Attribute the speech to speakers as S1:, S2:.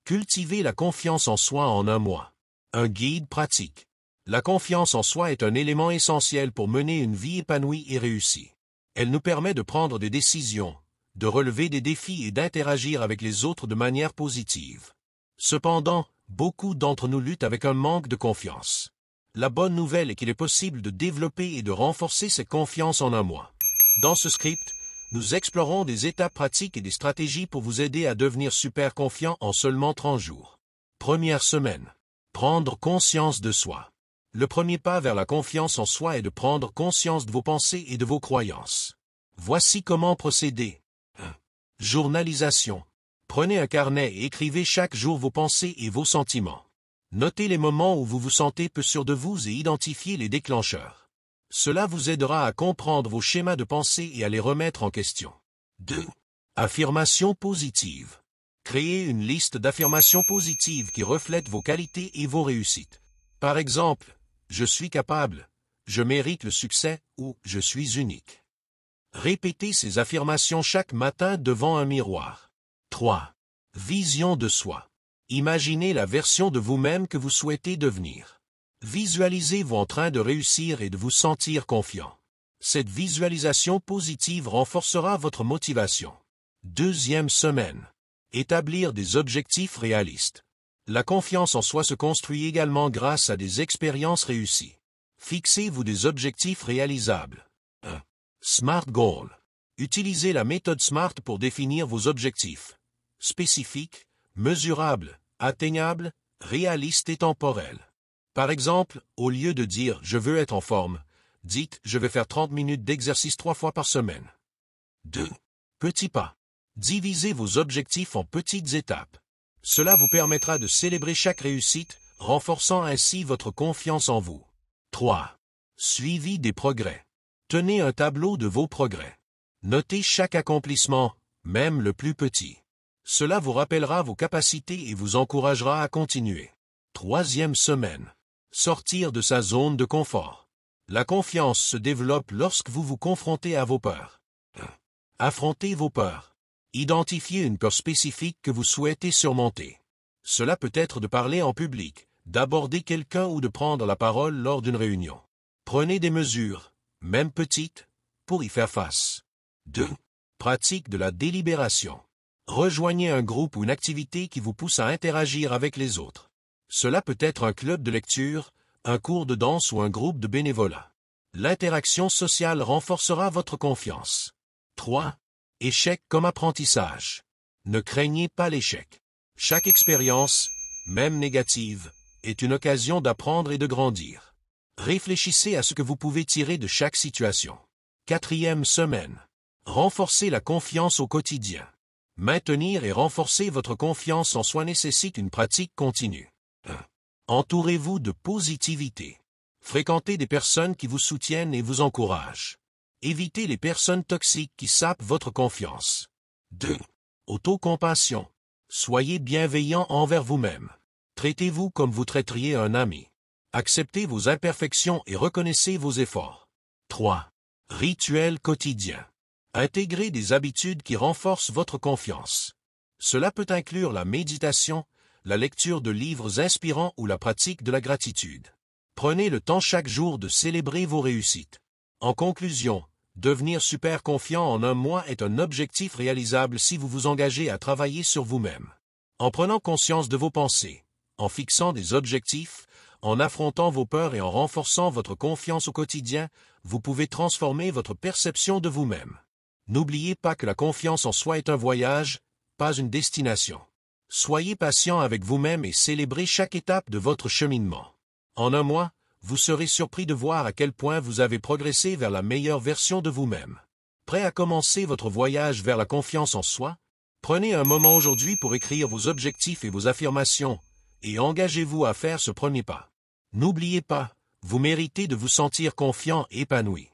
S1: Cultivez la confiance en soi en un mois. Un guide pratique. La confiance en soi est un élément essentiel pour mener une vie épanouie et réussie. Elle nous permet de prendre des décisions, de relever des défis et d'interagir avec les autres de manière positive. Cependant, beaucoup d'entre nous luttent avec un manque de confiance. La bonne nouvelle est qu'il est possible de développer et de renforcer cette confiance en un mois. Dans ce script, nous explorons des étapes pratiques et des stratégies pour vous aider à devenir super confiant en seulement 30 jours. Première semaine. Prendre conscience de soi. Le premier pas vers la confiance en soi est de prendre conscience de vos pensées et de vos croyances. Voici comment procéder. 1. Journalisation. Prenez un carnet et écrivez chaque jour vos pensées et vos sentiments. Notez les moments où vous vous sentez peu sûr de vous et identifiez les déclencheurs. Cela vous aidera à comprendre vos schémas de pensée et à les remettre en question. 2. Affirmations positives. Créez une liste d'affirmations positives qui reflètent vos qualités et vos réussites. Par exemple, je suis capable, je mérite le succès ou je suis unique. Répétez ces affirmations chaque matin devant un miroir. 3. Vision de soi. Imaginez la version de vous-même que vous souhaitez devenir. Visualisez-vous en train de réussir et de vous sentir confiant. Cette visualisation positive renforcera votre motivation. Deuxième semaine. Établir des objectifs réalistes. La confiance en soi se construit également grâce à des expériences réussies. Fixez-vous des objectifs réalisables. 1. SMART Goal. Utilisez la méthode SMART pour définir vos objectifs. Spécifiques, mesurables, atteignables, réalistes et temporels. Par exemple, au lieu de dire « je veux être en forme », dites « je vais faire 30 minutes d'exercice 3 fois par semaine ». 2. Petits pas. Divisez vos objectifs en petites étapes. Cela vous permettra de célébrer chaque réussite, renforçant ainsi votre confiance en vous. 3. Suivi des progrès. Tenez un tableau de vos progrès. Notez chaque accomplissement, même le plus petit. Cela vous rappellera vos capacités et vous encouragera à continuer. Troisième semaine. Sortir de sa zone de confort. La confiance se développe lorsque vous vous confrontez à vos peurs. 1. Affrontez vos peurs. Identifiez une peur spécifique que vous souhaitez surmonter. Cela peut être de parler en public, d'aborder quelqu'un ou de prendre la parole lors d'une réunion. Prenez des mesures, même petites, pour y faire face. 2. Pratique de la délibération. Rejoignez un groupe ou une activité qui vous pousse à interagir avec les autres. Cela peut être un club de lecture, un cours de danse ou un groupe de bénévolat. L'interaction sociale renforcera votre confiance. 3. Échec comme apprentissage. Ne craignez pas l'échec. Chaque expérience, même négative, est une occasion d'apprendre et de grandir. Réfléchissez à ce que vous pouvez tirer de chaque situation. Quatrième semaine. Renforcez la confiance au quotidien. Maintenir et renforcer votre confiance en soi nécessite une pratique continue. 1. Entourez-vous de positivité. Fréquentez des personnes qui vous soutiennent et vous encouragent. Évitez les personnes toxiques qui sapent votre confiance. 2. Autocompassion. Soyez bienveillant envers vous-même. Traitez-vous comme vous traiteriez un ami. Acceptez vos imperfections et reconnaissez vos efforts. 3. Rituel quotidien. Intégrez des habitudes qui renforcent votre confiance. Cela peut inclure la méditation, la lecture de livres inspirants ou la pratique de la gratitude. Prenez le temps chaque jour de célébrer vos réussites. En conclusion, devenir super confiant en un mois est un objectif réalisable si vous vous engagez à travailler sur vous-même. En prenant conscience de vos pensées, en fixant des objectifs, en affrontant vos peurs et en renforçant votre confiance au quotidien, vous pouvez transformer votre perception de vous-même. N'oubliez pas que la confiance en soi est un voyage, pas une destination. Soyez patient avec vous-même et célébrez chaque étape de votre cheminement. En un mois, vous serez surpris de voir à quel point vous avez progressé vers la meilleure version de vous-même. Prêt à commencer votre voyage vers la confiance en soi? Prenez un moment aujourd'hui pour écrire vos objectifs et vos affirmations, et engagez-vous à faire ce premier pas. N'oubliez pas, vous méritez de vous sentir confiant et épanoui.